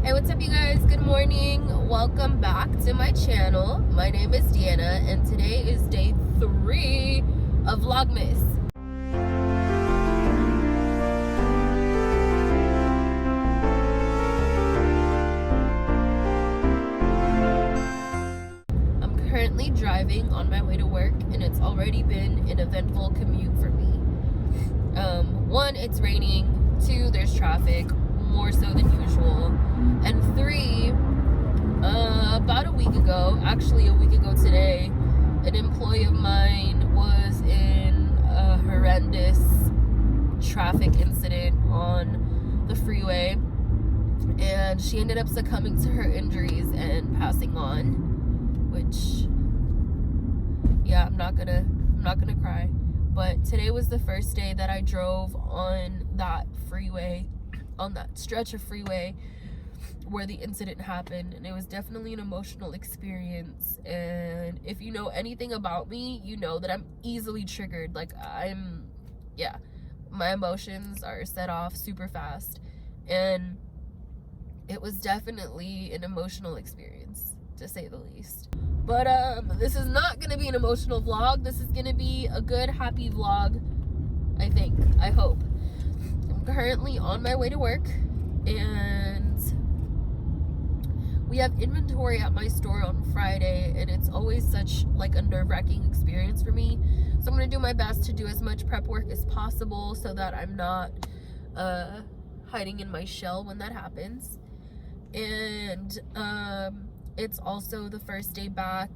Hey, what's up you guys? Good morning. Welcome back to my channel. My name is Deanna and today is day 3 of Vlogmas. I'm currently driving on my way to work and it's already been an eventful commute for me. 1, it's raining. 2, there's traffic, more so than usual. And 3, about a week ago, actually a week ago today, an employee of mine was in a horrendous traffic incident on the freeway, and she ended up succumbing to her injuries and passing on, which, yeah, I'm not gonna cry. But today was the first day that I drove on that freeway, on that stretch of freeway where the incident happened, and it was definitely an emotional experience. And if you know anything about me, you know that I'm easily triggered. Like, my emotions are set off super fast, and it was definitely an emotional experience, to say the least. But this is not gonna be an emotional vlog. This is gonna be a good, happy vlog, I hope. I'm currently on my way to work, and we have inventory at my store on Friday, and it's always such like a nerve-wracking experience for me. So I'm gonna do my best to do as much prep work as possible so that I'm not hiding in my shell when that happens. And it's also the first day back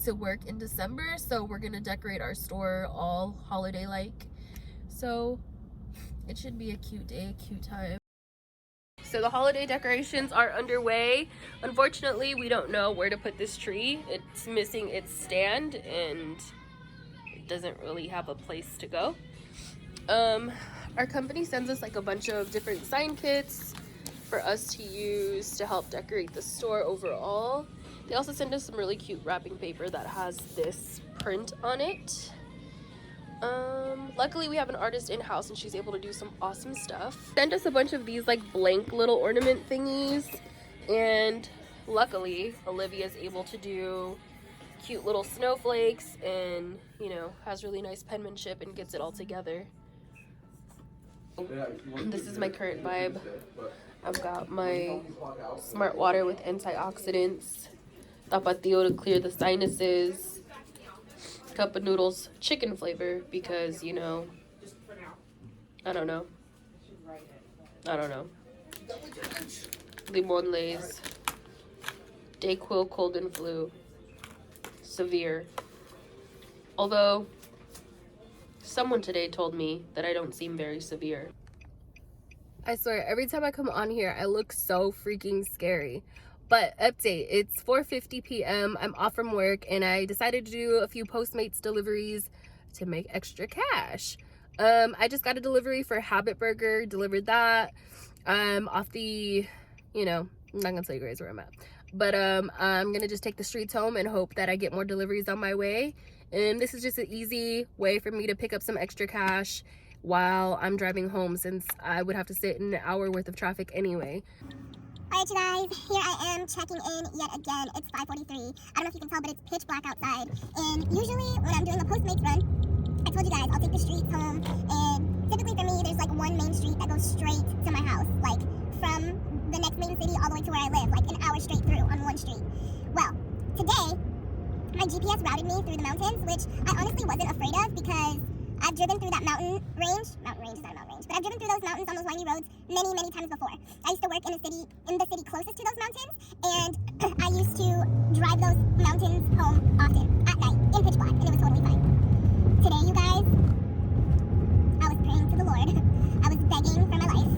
to work in December, so we're gonna decorate our store all holiday-like. So it should be a cute day, a cute time. So the holiday decorations are underway. Unfortunately, we don't know where to put this tree. It's missing its stand and it doesn't really have a place to go. Our company sends us like a bunch of different sign kits for us to use to help decorate the store overall. They also send us some really cute wrapping paper that has this print on it. Luckily we have an artist in-house and she's able to do some awesome stuff. Sent us a bunch of these like blank little ornament thingies, and luckily Olivia's able to do cute little snowflakes and, you know, has really nice penmanship and gets it all together. This is my current vibe. I've got my smart water with antioxidants, tapatio to clear the sinuses, cup of noodles, chicken flavor, because, you know, I don't know. Limon Lays, Dayquil cold and flu, severe. Although, someone today told me that I don't seem very severe. I swear, every time I come on here, I look so freaking scary. But update, it's 4:50 p.m. I'm off from work, and I decided to do a few Postmates deliveries to make extra cash. I just got a delivery for Habit Burger, delivered that. Off the, you know, I'm not gonna tell you guys where I'm at. But I'm gonna just take the streets home and hope that I get more deliveries on my way. And this is just an easy way for me to pick up some extra cash while I'm driving home, since I would have to sit in an hour worth of traffic anyway. Alright you guys, here I am checking in yet again. It's 5:43. I don't know if you can tell, but it's pitch black outside. And usually when I'm doing a Postmates run, I told you guys, I'll take the streets home. And typically for me, there's like one main street that goes straight to my house. Like from the next main city all the way to where I live. Like an hour straight through on one street. Well, today, my GPS routed me through the mountains, which I honestly wasn't afraid of because I've driven through that mountain range is not a mountain range, but I've driven through those mountains on those windy roads many times before. I used to work in the city closest to those mountains, and I used to drive those mountains home often, at night, in pitch black, and it was totally fine. Today, you guys, I was praying to the Lord. I was begging for my life.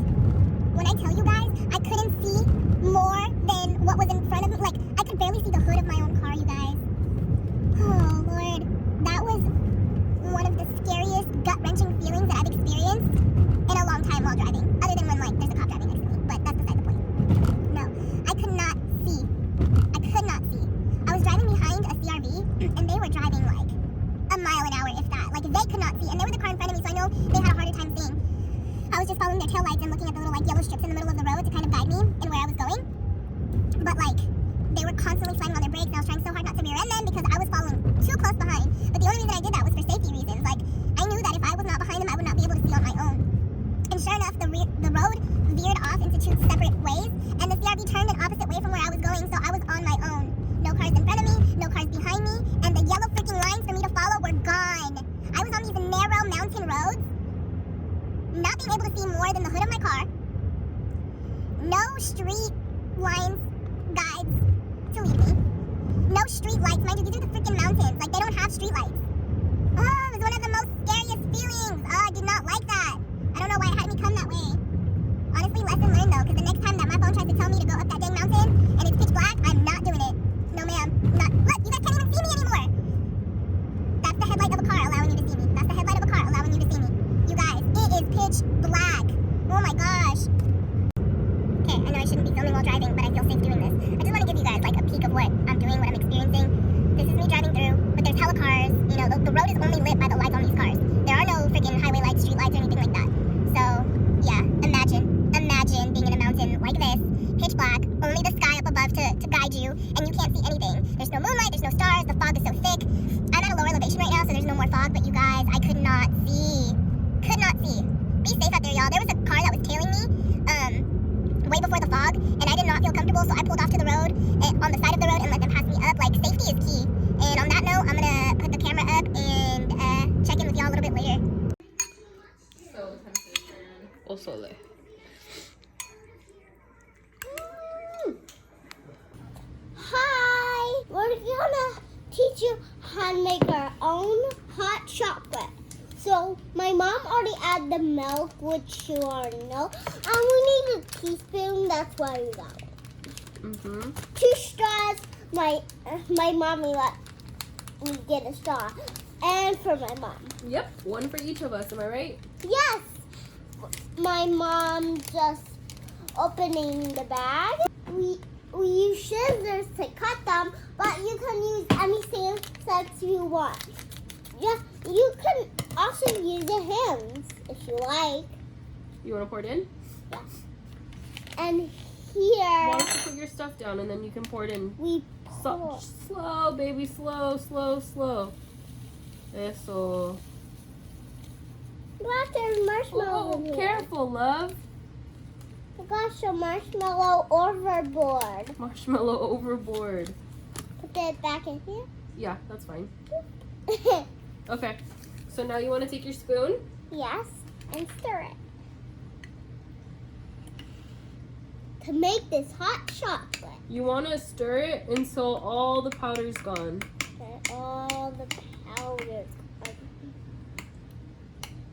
When I tell you guys, I couldn't see more than what was in front of me. Like, I could barely see the hood of my own car, you guys. Oh, Lord. That was one of the scariest, gut-wrenching feelings that I've experienced in a long time while driving. Other than when, like, there's a cop driving next to me. But that's beside the point. No. I could not see. I was driving behind a CRV, and they were driving, like, a mile an hour, if that. Like, they could not see. And they were the car in front of me, so I know they had a harder time seeing. I was just following their taillights and looking at the little, like, yellow strips in the middle of the road to kind of guide me in where I was going. no street lines guides to lead me. No street lights. Mind you, these are the freaking mountains. Like, they don't have street lights. Oh, it was one of the most scariest feelings. Oh, I did not like that. I don't know why it had me come that way. Honestly, lesson learned though, because the next time that my phone tries to tell me to go up that dang mountain and it's pitch black, I'm not doing it. No ma'am. Not. Look, you guys can't even see me anymore. That's the headlight of a car allowing you to see me. That's the headlight of a car allowing you to see me. You guys, it is pitch black. Oh my gosh. Okay, I know I shouldn't be filming while driving, but I feel safe doing this. I just want to give you guys like a peek of what I'm doing, what I'm experiencing. This is me driving through, but there's hella cars. You know, the road is only lit by the lights on these cars. There are no freaking highway lights, street lights, or anything like that. So, yeah, imagine being in a mountain like this, pitch black, only the sky up above to guide you, and you can't see anything. There's no moonlight, there's no stars, the fog is so thick. I'm at a lower elevation right now, so there's no more fog, but you guys, I could not see. Could not see. Be safe out there, y'all. There was a car that was tailing me, way before the fog, and I did not feel comfortable, so I pulled off to the road, on the side of the road, and let them pass me up. Like, safety is key. And on that note, I'm gonna put the camera up and check in with y'all a little bit later. O sole. Hi! We're gonna teach you how to make our own hot chocolate. So my mom already added the milk, which you already know. And we need a teaspoon, that's why we got it. 2 straws, my mommy let me get a straw. And for my mom. Yep, one for each of us, am I right? Yes! My mom just opening the bag. We use scissors to cut them, but you can use any scissors you want. Yeah, you can also use your hands if you like. You want to pour it in? Yeah. And here Why don't you put your stuff down and then you can pour it in. we pour. Slow, baby, slow, slow, slow. Eso. Gosh, there's marshmallow in Oh, here. careful, love. Gosh, a marshmallow overboard. Marshmallow overboard. Put it back in here. Yeah, that's fine. Okay, so now you want to take your spoon? Yes, and stir it. To make this hot chocolate. You want to stir it until all the powder's gone. Get all the powder.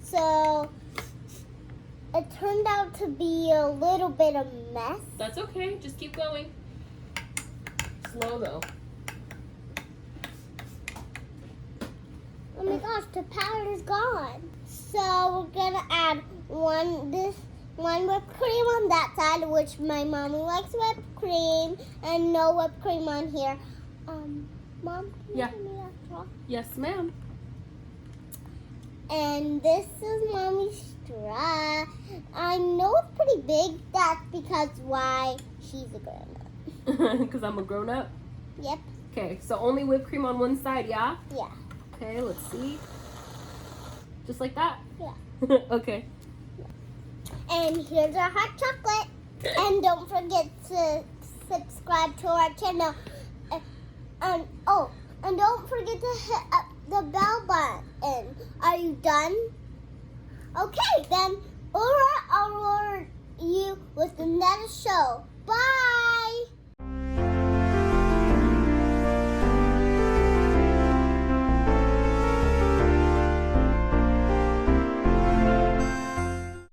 So it turned out to be a little bit of a mess. That's okay, just keep going. Slow though. Oh my gosh, the powder's gone. So we're gonna add one whipped cream on that side, which my mommy likes whipped cream, and no whipped cream on here. Mom, can Yeah. you give me that straw? Yes, ma'am. And this is mommy's straw. I know it's pretty big. That's because why she's a grown-up. Because I'm a grown-up? Yep. Okay, so only whipped cream on one side, yeah? Yeah. Okay, let's see. Just like that? Yeah. Okay. And here's our hot chocolate. And don't forget to subscribe to our channel. And don't forget to hit up the bell button. Are you done? Okay, then I'll reward you with another show.